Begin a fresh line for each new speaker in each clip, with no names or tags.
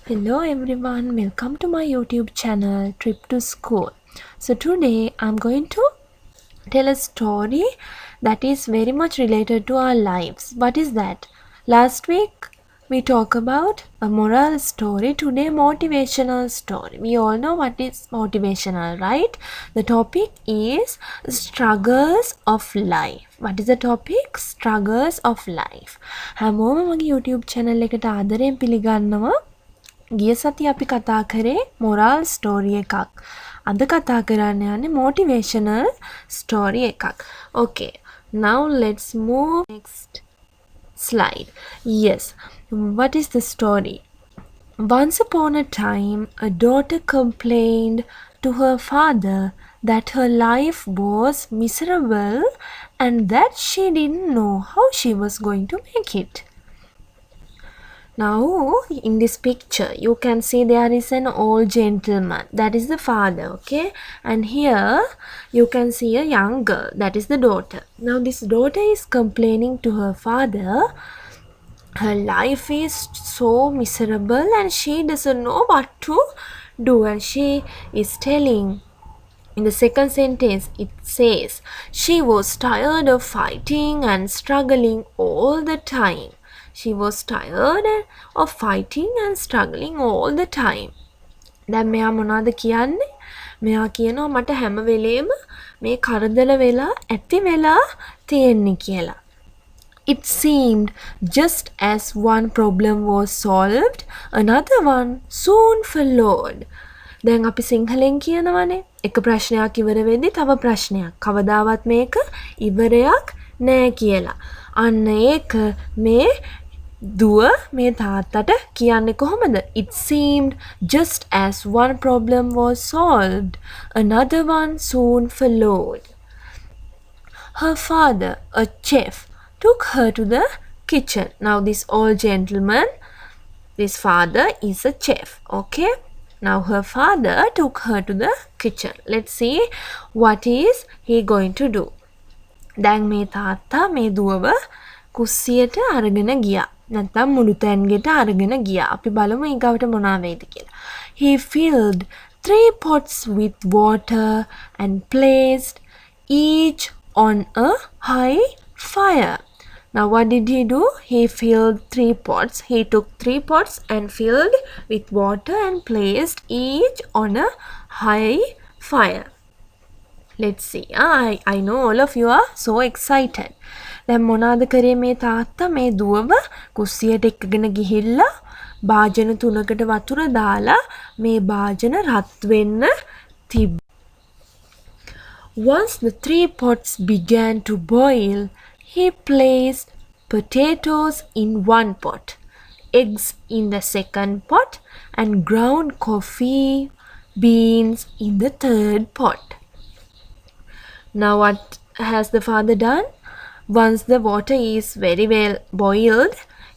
Hello everyone, welcome to my YouTube channel Trip to School. So today I'm going to tell a story that is very much related to our lives. What is that? Last week we talked about a moral story, today motivational story. We all know what is motivational, right? The topic is struggles of life. What is the topic? Struggles of life. හැමෝම මගේ YouTube channel එකට ආදරයෙන් පිළිගන්නවා. ගිය සති අපි කතා කරේ මොරල් ස්ටෝරි එකක්. අද කතා කරන්න යන්නේ motivational story එකක්. Okay, now let's move next slide. Yes, what is the story? Once upon a time, a daughter complained to her father that her life was miserable and that she didn't know how she was going to make it. Now, in this picture, you can see there is an old gentleman. That is the father, okay? And here, you can see a young girl. That is the daughter. Now, this daughter is complaining to her father. Her life is so miserable and she doesn't know what to do. And she is telling, in the second sentence, it says, she was tired of fighting and struggling all the time. She was tired of fighting and struggling all the time. දැන් මෙයා මොනවද කියන්නේ? මෙයා කියනවා මට හැම වෙලේම මේ කරදර වෙලා ඇති වෙලා තියෙන්නේ කියලා. It seemed just as one problem was solved, another one soon followed. දැන් අපි සිංහලෙන් කියනවනේ එක ප්‍රශ්නයක් ඉවර වෙද්දි තව ප්‍රශ්නයක්. කවදාවත් මේක ඉවරයක් නෑ කියලා. අන්න ඒක මේ දුව මේ තාත්තට කියන්නේ කොහොමද? It seemed just as one problem was solved, another one soon followed. Her father, a chef, took her to the kitchen. Now this old gentleman, this father is a chef, okay? Now her father took her to the kitchen. Let's see what is he going to do. දැන් මේ තාත්තා මේ දුවව කුස්සියට අරගෙන ගියා. නැත්නම් මුළු තැන්ගෙට අරගෙන ගියා. අපි බලමු ඊගවට මොනවා වෙයිද කියලා. He filled 3 pots with water and placed each on a high fire. Now what did he do? He filled 3 pots. He took 3 pots and filled with water and placed each on a high fire. Let's see. I know all of you are so excited. දැන් මොනවාද කරේ මේ තාත්තා මේ දුවව කුස්සියට එක්කගෙන ගිහිල්ලා භාජන 3කට වතුර දාලා මේ භාජන රත් වෙන්න තිබ්බා. Once the 3 pots began to boil, he placed potatoes in one pot, eggs in the second pot, and ground coffee beans in the third pot. Now what has the father done? Once the water is very well boiled,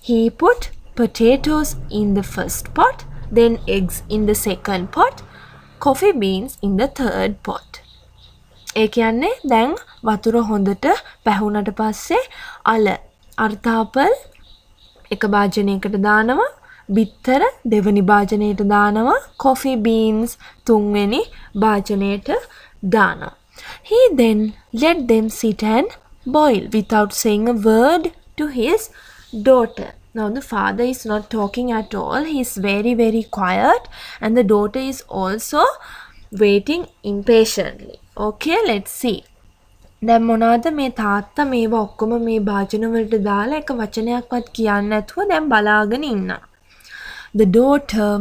he put potatoes in the first pot, then eggs in the second pot, coffee beans in the third pot. ඒ කියන්නේ දැන් වතුර හොඳට පැහුනට පස්සේ අල අර්ථාපල් එක භාජනයකට දානවා, බිත්තර දෙවෙනි භාජනයට දානවා, coffee beans තුන්වෙනි භාජනයට දානවා. He then let them sit and boil without saying a word to his daughter. Now the father is not talking at all. He is very, very quiet and the daughter is also waiting impatiently. Okay, let's see. දැන් මොනවාද මේ තාත්තා මේවා ඔක්කොම මේ භාජන වලට දාලා එක වචනයක්වත් කියන්නේ නැතුව දැන් බලාගෙන ඉන්නවා. The daughter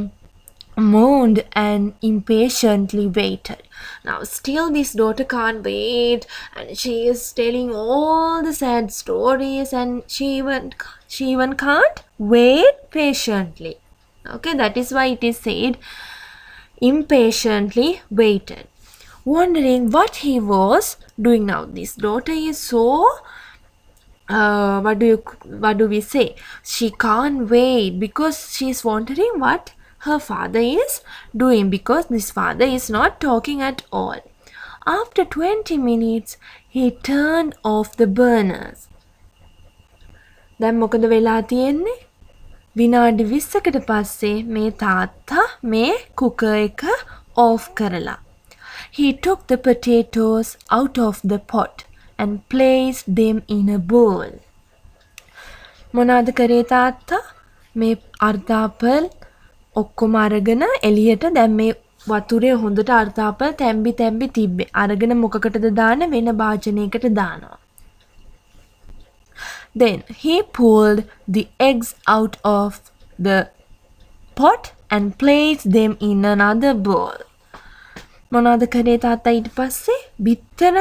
moaned and impatiently waited. Now still this daughter can't wait and she is telling all the sad stories and she even can't wait patiently. Okay, that is why it is said impatiently waited. Wondering what he was doing now. This daughter is so what do we say? She can't wait because she is wondering what her father is doing because this father is not talking at all. After 20 minutes, he turned off the burners. දැන් මොකද වෙලා තියෙන්නේ? විනාඩි 20කට පස්සේ මේ තාත්තා මේ cooker එක off කරලා. He took the potatoes out of the pot and placed them in a bowl. මොනවාද කරේ තාත්තා? මේ අර්ධාපල් ඔක්කොම අරගෙන එළියට දැන් මේ වතුරේ හොඳට අර්ධාපල් තැම්බි තිබ්බේ. අරගෙන මොකකටද දාන්න? වෙන භාජනයකට දානවා. Then he pulled the eggs out of the pot and placed them in another bowl. මොනවාද කරේ තාත්තා ඊට පස්සේ? බිත්තර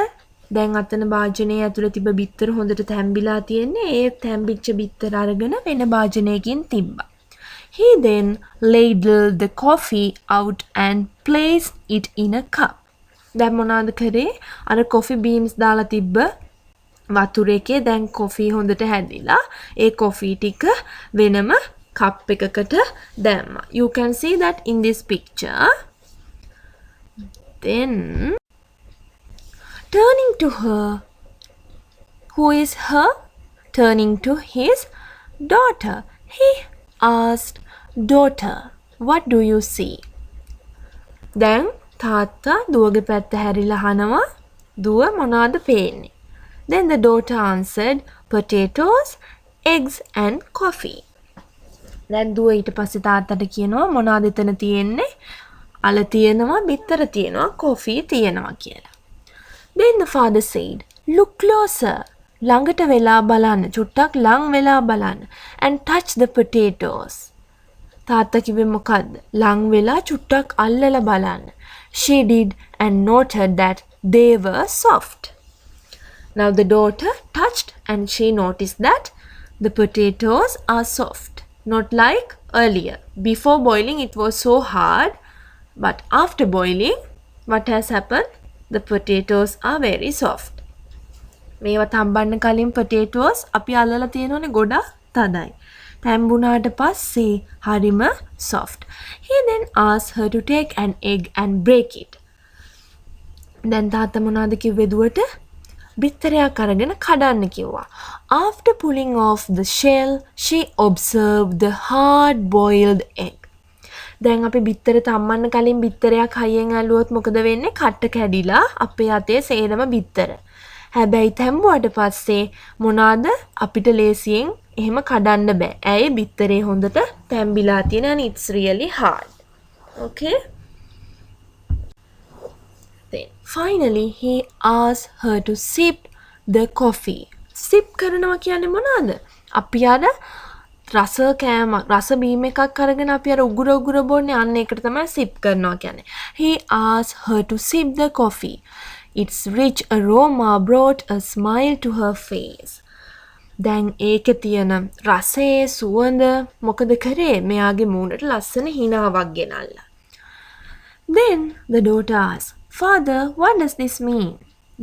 දැන් අතන භාජනයේ ඇතුලේ තිබ්බ බිත්තර හොඳට තැම්බිලා තියෙන්නේ. ඒ තැම්බිච්ච බිත්තර අරගෙන වෙන භාජනයකින් තිබ්බා. He then ladled the coffee out and placed it in a cup. දැන් මොනවාද කරේ? අර coffee beans දාලා තිබ්බ වතුර එකේ දැන් coffee හොඳට හැදිලා ඒ coffee ටික වෙනම cup එකකට දැම්මා. You can see that in this picture. Then turning to her, who is her? Turning to his daughter, he asked, daughter, what do you see? දැන් තාත්තා දුවගේ පැත්ත හැරිලා අහනවා දුව මොනවද පේන්නේ? Then the daughter answered, potatoes, eggs and coffee. දැන් දුව ඊට පස්සේ තාත්තට කියනවා මොනවද එතන තියෙන්නේ? අල තියෙනවා, බිත්තර තියෙනවා, coffee තියෙනවා කියලා. Then the father said, look closer. ළඟට වෙලා බලන්න, චුට්ටක් ලං වෙලා බලන්න. And touch the potatoes. තාත්තා කිව්වේ මොකද්ද? ලං වෙලා චුට්ටක් අල්ලලා බලන්න. She did and noted that they were soft. Now the daughter touched and she noticed that the potatoes are soft. Not like earlier. Before boiling it was so hard. But after boiling, what has happened? The potatoes are very soft. මේවා තම්බන්න කලින් potatoes අපි අල්ලලා තියෙනෝනේ ගොඩක් තදයි. තැම්බුණාට පස්සේ හරිම soft. He then asked her to take an egg and break it. දැන් තාත්තා මොනවද කිව්වේ දුවට? බිත්තරයක් අරගෙන කඩන්න කිව්වා. After pulling off the shell, she observed the hard boiled egg. දැන් අපි බිත්තර තම්මන්න කලින් බිත්තරයක් හයියෙන් ඇල්ලුවොත් මොකද වෙන්නේ? කට්ට කැඩිලා අපේ අතේ සේරම බිත්තර. හැබැයි තැම්බුවට පස්සේ මොනවාද අපිට ලේසියෙන් එහෙම කඩන්න බෑ. ඇයි? බිත්තරේ හොඳට තැම්බිලා තියෙන and it's really hard. Okay? Then finally he asked her to sip the coffee. Sip කරනවා කියන්නේ මොනවාද? අපි අර රස කෑමක් රස බීම එකක් අරගෙන අපි අර උගුර බොන්නේ අන්න ඒකට තමයි sip කරනවා කියන්නේ. He asked her to sip the coffee. Its rich aroma brought a smile to her face. දැන් ඒකේ තියෙන රසයේ සුවඳ මොකද කරේ? මෙයාගේ මූණට ලස්සන හිනාවක් ගෙනල්ලා. Then the daughter asked, Father, what does this mean?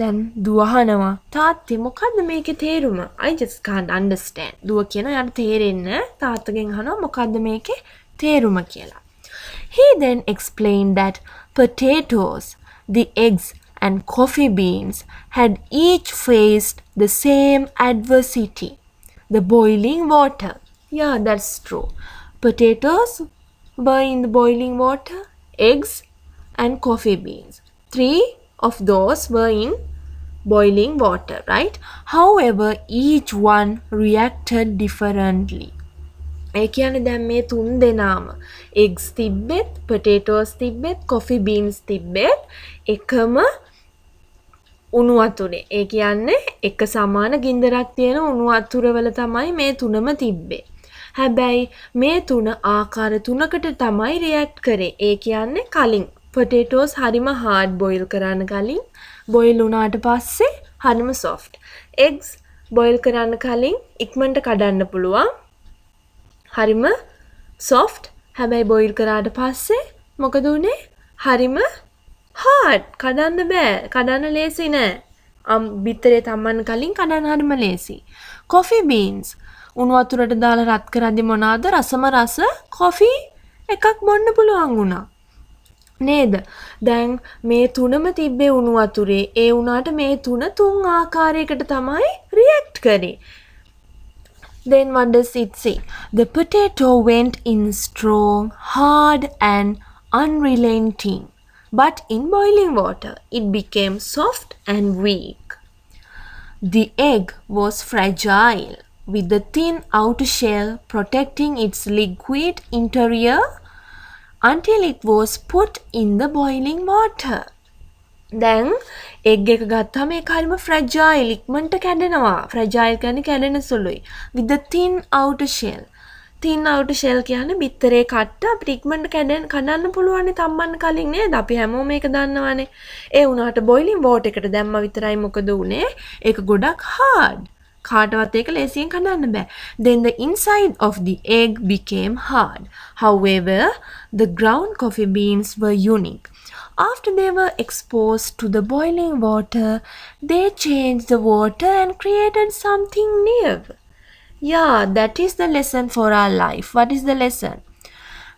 Then දුව අහනවා තාත්තේ මොකද්ද මේකේ තේරුම? I just can't understand. දුව කියනවා යාට තේරෙන්නේ තාත්තගෙන් අහනවා මොකද්ද මේකේ තේරුම කියලා. He then explained that potatoes, the eggs and coffee beans had each faced the same adversity, the boiling water. Yeah, that's true. Potatoes were in the boiling water, eggs and coffee beans. 3 of those were in boiling water, right? However, each one reacted differently. ඒ කියන්නේ දැන් මේ තුන් දෙනාම eggs තිබ්බෙත්, potatoes තිබ්බෙත්, coffee beans තිබ්බෙත් එකම උණු වතුරේ. ඒ කියන්නේ එක සමාන ගින්දරක් තියෙන උණු වතුර වල තමයි මේ තුනම තිබ්බේ. හැබැයි මේ තුන ආකාර තුනකට තමයි රියැක්ට් කරේ. ඒ කියන්නේ කලින් potatoes හරිම hard boil කරන්න කලින් boil වුණාට පස්සේ හරිම soft. eggs boil කරන්න කලින් ඉක්මනට කඩන්න පුළුවන්. හරිම soft. හැබැයි boil කරාට පස්සේ මොකද උනේ? හරිම hard. කඩන්න බෑ. කඩන්න ලේසි නෑ. බිත්තරේ තම්මන්න කලින් කඩන්න හරිම ලේසි. coffee beans උණු වතුරට දාලා රත් කරද්දි මොනවාද? රසම රස coffee එකක් බොන්න පුළුවන් වුණා. නේද? දැන් මේ තුනම තිබ්බේ උණු වතුරේ. ඒ වුණාට මේ තුන තුන් ආකාරයකට තමයි රියැක්ට් කරේ. Then what does it say? The potato went in strong, hard, and unrelenting. But in boiling water, it became soft and weak. The egg was fragile, with the thin outer shell protecting its liquid interior until it was put in the boiling water. දැන් egg එක ගත්තාම ඒක හරිම fragile ඉක්මනට කැඩෙනවා. fragile කියන්නේ කැඩෙන සුළුයි. with the thin outer shell. thin outer shell කියන්නේ බිත්තරේ කට්ට අපිට ඉක්මනට කඩන්න පුළුවන් නේ තම්බන්න කලින් නේද? අපි හැමෝම මේක දන්නවනේ. ඒ වුණාට boiling water එකට දැම්ම විතරයි මොකද උනේ? ඒක ගොඩක් hard. කාටවත් ඒක ලේසියෙන් කඩන්න බෑ. Then the inside of the egg became hard. However, the ground coffee beans were unique. After they were exposed to the boiling water, they changed the water and created something new. Yeah, that is the lesson for our life. What is the lesson?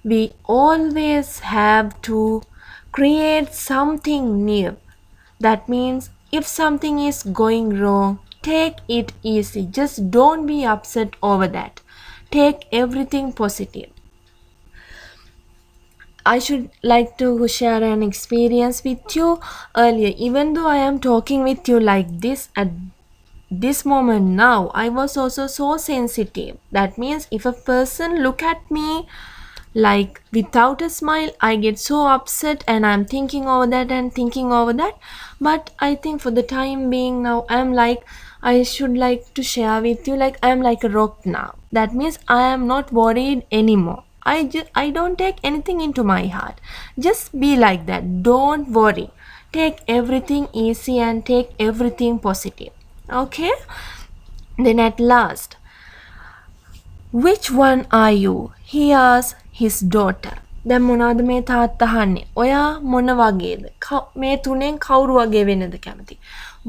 We always have to create something new. That means if something is going wrong, take it easy. Just don't be upset over that. Take everything positive. I should like to share an experience with you earlier. Even though I am talking with you like this at this moment now, I was also so sensitive. That means if a person look at me like without a smile, I get so upset and I'm thinking over that and thinking over that. But I think for the time being now, I'm like, I should like to share with you like I'm like a rock now. That means I am not worried anymore. I don't take anything into my heart. Just be like that. Don't worry. Take everything easy and take everything positive. Okay? Then at last, which one are you? He asked his daughter. දැන් මොනවද මේ තාත්තා අහන්නේ? ඔයා මොන වගේද? මේ තුනෙන් කවුරු වගේ වෙන්නද කැමති?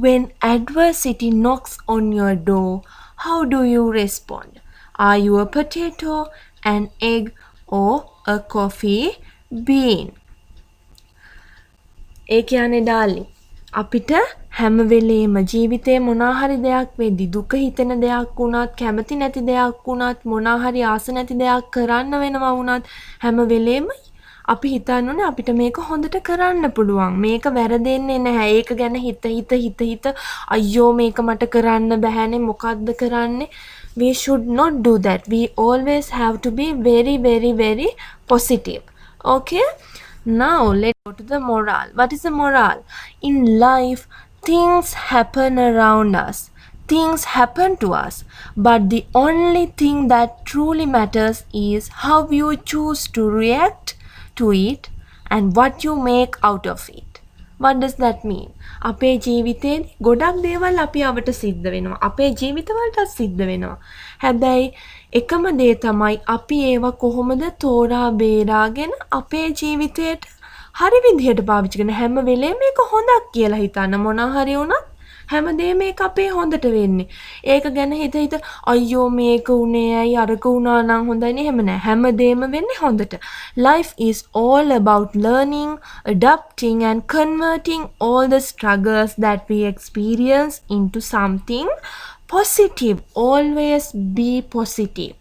When adversity knocks on your door, how do you respond? Are you a potato, an egg, or a coffee bean? ඒ කියන්නේ darling අපිට හැම වෙලේම ජීවිතේ මොනවා හරි දෙයක් වෙද්දි දුක හිතෙන දෙයක් වුණත් කැමති නැති දෙයක් වුණත් මොනවා හරි ආස නැති දෙයක් කරන්න වෙනවා වුණත් හැම වෙලේම අපි හිතන්න ඕනේ අපිට මේක හොඳට කරන්න පුළුවන් මේක වැරදෙන්නේ නැහැ ඒක ගැන හිත අයියෝ මේක මට කරන්න බෑනේ මොකද්ද කරන්නේ we should not do that we always have to be very very very positive okay. Now let's go to the moral. What is the moral? In life, things happen around us. Things happen to us. But the only thing that truly matters is how you choose to react to it and what you make out of it. What does that mean? අපේ ජීවිතේ ගොඩක් දේවල් අපි අවට සිද්ධ වෙනවා. අපේ ජීවිතවලට සිද්ධ වෙනවා. හැබැයි එකම දේ තමයි අපි ඒවා කොහොමද තෝරා බේරාගෙන අපේ ජීවිතේට හරි විදිහට පාවිච්චි කරන හැම වෙලේම මේක හොඳක් කියලා හිතන්න මොනවා හරි වුණත් හැමදේම මේක අපේ හොඳට වෙන්නේ. ඒක ගැන හිත අයියෝ මේක උනේ ඇයි අරක වුණා නම් හොඳයි නේ එහෙම නෑ. හැමදේම වෙන්නේ හොඳට. Life is all about learning, adapting and converting all the struggles that we experience into something positive. Always be positive.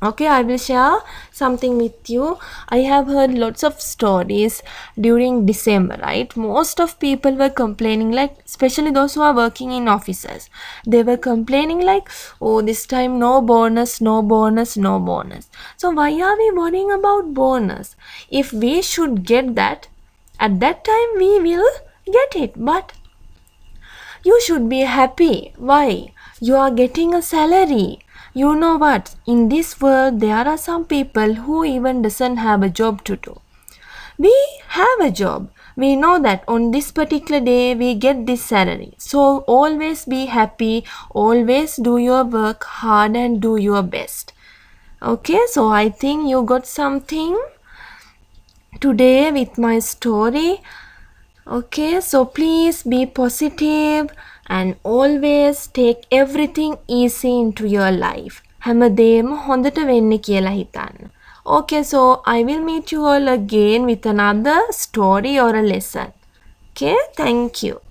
Okay, I will share something with you. I have heard lots of stories during December, right? Most of people were complaining, like, especially those who are working in offices. They were complaining like, oh, this time no bonus, no bonus, no bonus. So why are we worrying about bonus? If we should get that, at that time we will get it. But you should be happy. Why? You are getting a salary. You know what? In this world, there are some people who even doesn't have a job to do. We have a job. We know that on this particular day, we get this salary. So always be happy. Always do your work hard and do your best. Okay, so I think you got something today with my story. Okay, so please be positive and always take everything easy into your life. හැමදේම හොඳට වෙන්න කියලා හිතන්න. Okay, so I will meet you all again with another story or a lesson. Okay, thank you.